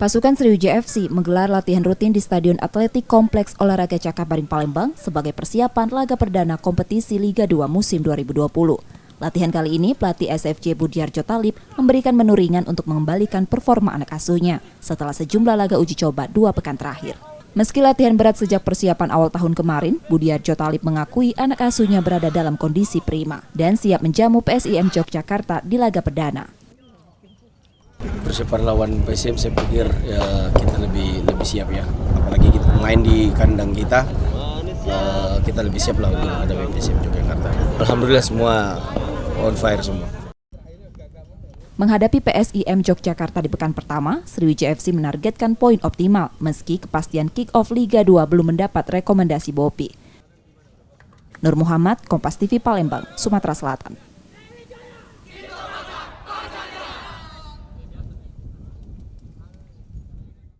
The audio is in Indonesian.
Pasukan Sriwijaya FC menggelar latihan rutin di Stadion Atletik Kompleks Olahraga Cakabaring Palembang sebagai persiapan laga perdana kompetisi Liga 2 musim 2020. Latihan kali ini pelatih SFC Budiarjo Talib memberikan menu ringan untuk mengembalikan performa anak asuhnya setelah sejumlah laga uji coba 2 pekan terakhir. Meski latihan berat sejak persiapan awal tahun kemarin, Budiarjo Talib mengakui anak asuhnya berada dalam kondisi prima dan siap menjamu PSIM Yogyakarta di laga perdana. Persiapan lawan PSM saya pikir ya, kita lebih siap ya, apalagi kita main di kandang kita, kita lebih siap lah untuk menghadapi PSM Yogyakarta. Alhamdulillah semua on fire semua. Menghadapi PSIM Yogyakarta di pekan pertama, Sriwijaya FC menargetkan poin optimal meski kepastian kick-off Liga 2 belum mendapat rekomendasi BOPI. Nur Muhammad, Kompas TV Palembang, Sumatera Selatan.